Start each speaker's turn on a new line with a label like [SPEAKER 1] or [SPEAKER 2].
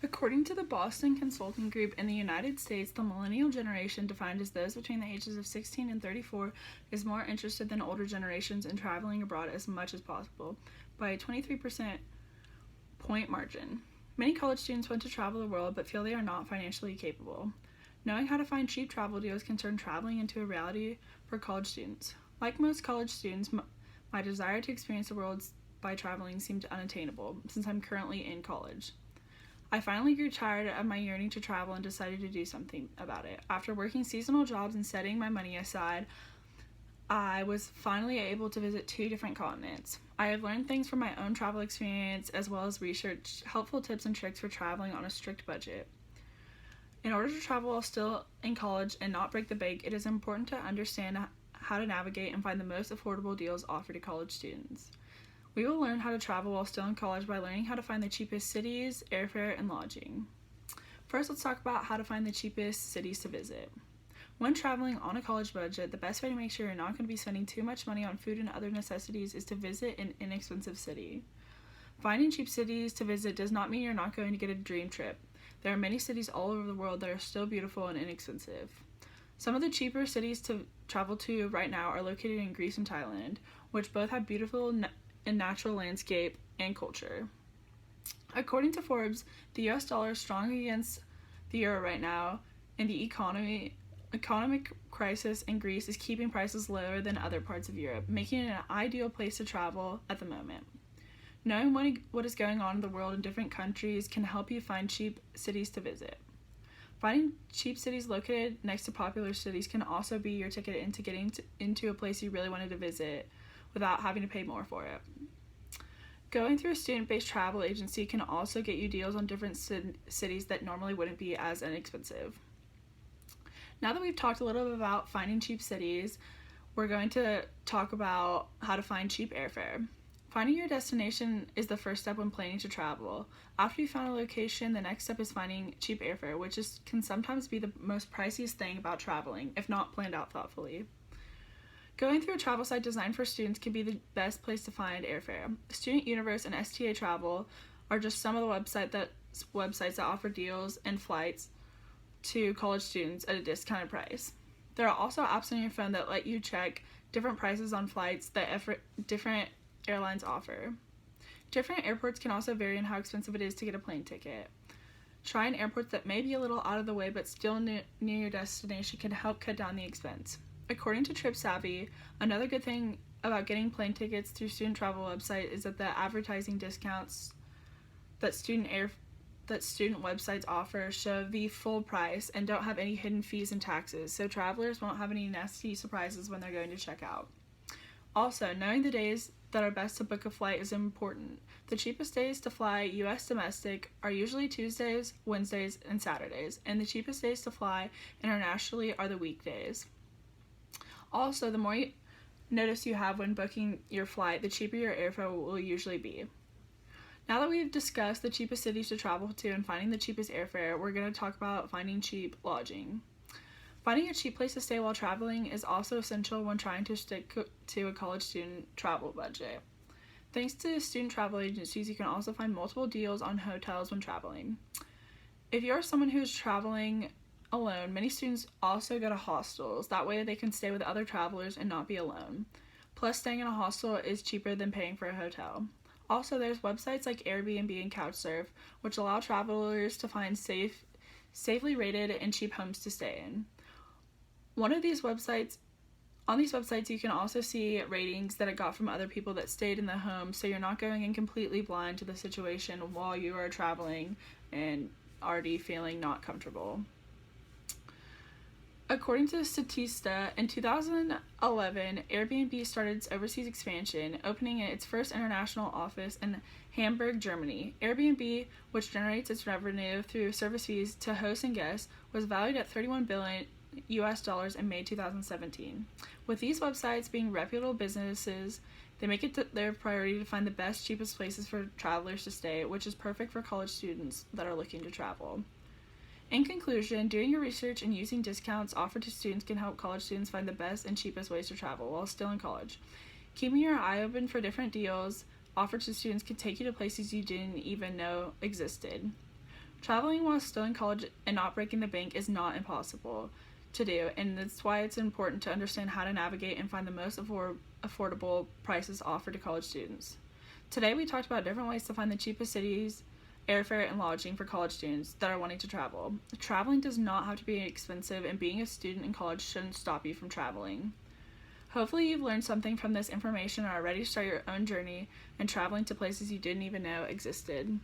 [SPEAKER 1] According to the Boston Consulting Group in the United States, the millennial generation, defined as those between the ages of 16 and 34, is more interested than older generations in traveling abroad as much as possible, by a 23% point margin. Many college students want to travel the world but feel they are not financially capable. Knowing how to find cheap travel deals can turn traveling into a reality for college students. Like most college students, my desire to experience the world by traveling seemed unattainable since I'm currently in college. I finally grew tired of my yearning to travel and decided to do something about it. After working seasonal jobs and setting my money aside, I was finally able to visit 2 different continents. I have learned things from my own travel experience as well as researched helpful tips and tricks for traveling on a strict budget. In order to travel while still in college and not break the bank, it is important to understand how to navigate and find the most affordable deals offered to college students. We will learn how to travel while still in college by learning how to find the cheapest cities, airfare, and lodging. First, let's talk about how to find the cheapest cities to visit. When traveling on a college budget, the best way to make sure you're not going to be spending too much money on food and other necessities is to visit an inexpensive city. Finding cheap cities to visit does not mean you're not going to get a dream trip. There are many cities all over the world that are still beautiful and inexpensive. Some of the cheaper cities to travel to right now are located in Greece and Thailand, which both have beautiful and natural landscape and culture. According to Forbes, the US dollar is strong against the euro right now, and the economic crisis in Greece is keeping prices lower than other parts of Europe, making it an ideal place to travel at the moment. Knowing what is going on in the world in different countries can help you find cheap cities to visit. Finding cheap cities located next to popular cities can also be your ticket into getting into a place you really wanted to visit without having to pay more for it. Going through a student-based travel agency can also get you deals on different cities that normally wouldn't be as inexpensive. Now that we've talked a little bit about finding cheap cities, we're going to talk about how to find cheap airfare. Finding your destination is the first step when planning to travel. After you found a location, the next step is finding cheap airfare, which can sometimes be the most priciest thing about traveling, if not planned out thoughtfully. Going through a travel site designed for students can be the best place to find airfare. Student Universe and STA Travel are just some of the websites that offer deals and flights to college students at a discounted price. There are also apps on your phone that let you check different prices on flights that different airlines offer. Different airports can also vary in how expensive it is to get a plane ticket. Trying airports that may be a little out of the way but still near your destination can help cut down the expense. According to TripSavvy, another good thing about getting plane tickets through student travel website is that the advertising discounts that student websites offer show the full price and don't have any hidden fees and taxes, so travelers won't have any nasty surprises when they're going to check out. Also, knowing the days that are best to book a flight is important. The cheapest days to fly U.S. domestic are usually Tuesdays, Wednesdays, and Saturdays, and the cheapest days to fly internationally are the weekdays. Also, the more notice you have when booking your flight, the cheaper your airfare will usually be. Now that we've discussed the cheapest cities to travel to and finding the cheapest airfare, we're going to talk about finding cheap lodging. Finding a cheap place to stay while traveling is also essential when trying to stick to a college student travel budget. Thanks to student travel agencies, you can also find multiple deals on hotels when traveling. If you're someone who's traveling alone, many students also go to hostels. That way they can stay with other travelers and not be alone. Plus, staying in a hostel is cheaper than paying for a hotel. Also, there's websites like Airbnb and Couchsurf, which allow travelers to find safely rated and cheap homes to stay in. On these websites, you can also see ratings that it got from other people that stayed in the home, so you're not going in completely blind to the situation while you are traveling and already feeling not comfortable. According to Statista, in 2011, Airbnb started its overseas expansion, opening its first international office in Hamburg, Germany. Airbnb, which generates its revenue through service fees to hosts and guests, was valued at $31 billion in May 2017. With these websites being reputable businesses, they make it their priority to find the best, cheapest places for travelers to stay, which is perfect for college students that are looking to travel. In conclusion, doing your research and using discounts offered to students can help college students find the best and cheapest ways to travel while still in college. Keeping your eye open for different deals offered to students can take you to places you didn't even know existed. Traveling while still in college and not breaking the bank is not impossible to do, and that's why it's important to understand how to navigate and find the most affordable prices offered to college students. Today we talked about different ways to find the cheapest cities, airfare, and lodging for college students that are wanting to travel. Traveling does not have to be expensive, and being a student in college shouldn't stop you from traveling. Hopefully you've learned something from this information and are ready to start your own journey and traveling to places you didn't even know existed.